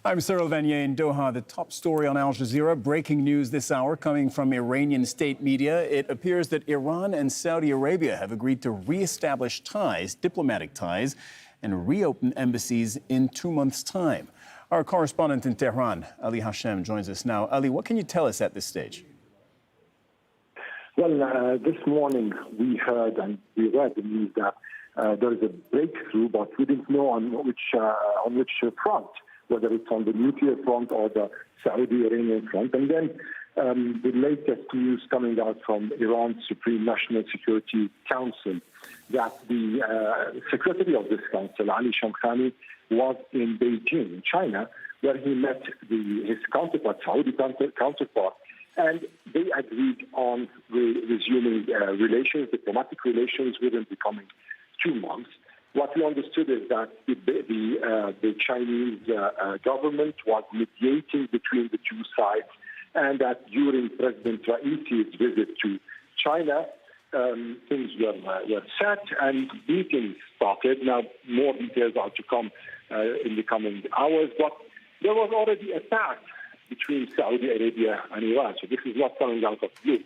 I'm Cyril Vanier in Doha. The top story on Al Jazeera, breaking news this hour coming from Iranian state media. It appears that Iran and Saudi Arabia have agreed to re-establish ties, diplomatic ties, and reopen embassies in 2 months' time. Our correspondent in Tehran, Ali Hashem, joins us now. Ali, what can you tell us at this stage? Well, this morning we heard and we read the news that there is a breakthrough, but we didn't know on which front, whether it's on the nuclear front or the Saudi-Iranian front. And then the latest news coming out from Iran's Supreme National Security Council that the secretary of this council, Ali Shamkhani, was in Beijing, China, where he met his counterpart, Saudi counterpart, and they agreed on resuming diplomatic relations within the coming 2 months. What we understood is that the Chinese government was mediating between the two sides, and that during President Raisi's visit to China, things were set and meetings started. Now, more details are to come in the coming hours, but there was already a pact between Saudi Arabia and Iran, so this is not coming out of blue.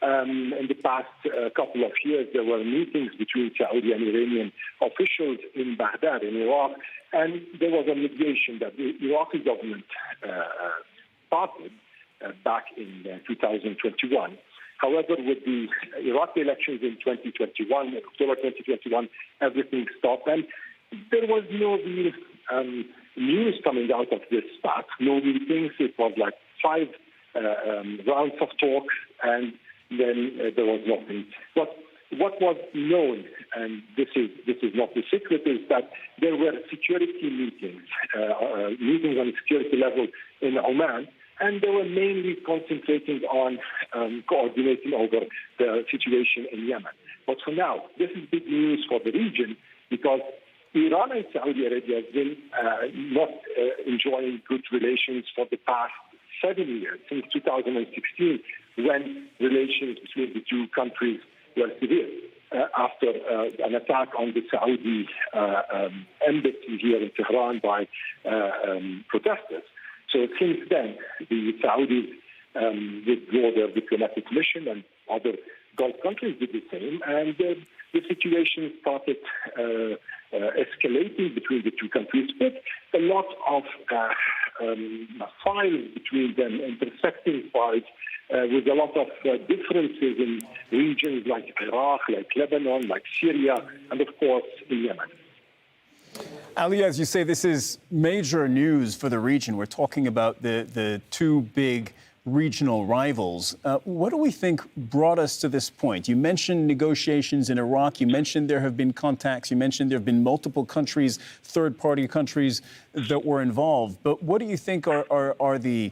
In the past couple of years, there were meetings between Saudi and Iranian officials in Baghdad, in Iraq, and there was a mediation that the Iraqi government started back in 2021. However, with the Iraqi elections in 2021, in October 2021, everything stopped, and there was no real news coming out of this pact, no meetings. It was like 5 rounds of talks, and then there was nothing. But what was known, and this is not the secret, is that there were security meetings, meetings on the security level in Oman, and they were mainly concentrating on coordinating over the situation in Yemen. But for now, this is big news for the region because Iran and Saudi Arabia have been not enjoying good relations for the past 7 years, since 2016, when relations between the two countries were severe after an attack on the Saudi embassy here in Tehran by protesters. So since then, the Saudis withdrew their diplomatic mission, and other Gulf countries did the same, and the situation started escalating between the two countries, with a lot of files between them, intersecting files, with a lot of differences in regions like Iraq, like Lebanon, like Syria, and of course in Yemen. Ali, as you say, this is major news for the region. We're talking about the two big regional rivals. What do we think brought us to this point? You mentioned negotiations in Iraq. You mentioned there have been contacts. You mentioned there have been multiple countries, third-party countries that were involved. But what do you think are the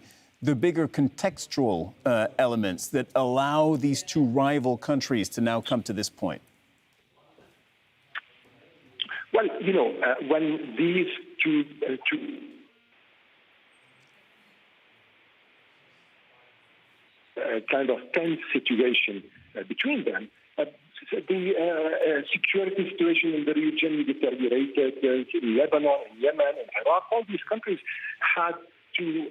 bigger contextual elements that allow these two rival countries to now come to this point? Well, you know, when these two kind of tense situation between them, the security situation in the region deteriorated. In Lebanon, in Yemen, in Iraq, all these countries had to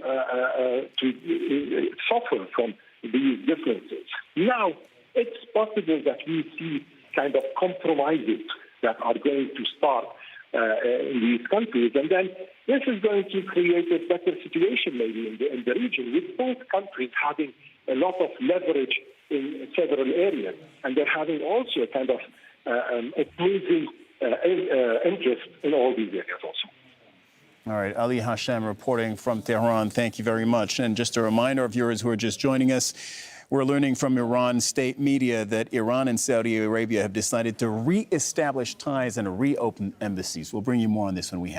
suffer from these differences. Now, it's possible that we see kind of compromises that are going to start in these countries, and then this is going to create a better situation maybe in the region, with both countries having a lot of leverage in several areas, and they're having also a kind of opposing interest in all these areas also. All right, Ali Hashem reporting from Tehran. Thank you very much. And just a reminder of viewers who are just joining us, we're learning from Iran state media that Iran and Saudi Arabia have decided to re-establish ties and reopen embassies. We'll bring you more on this when we have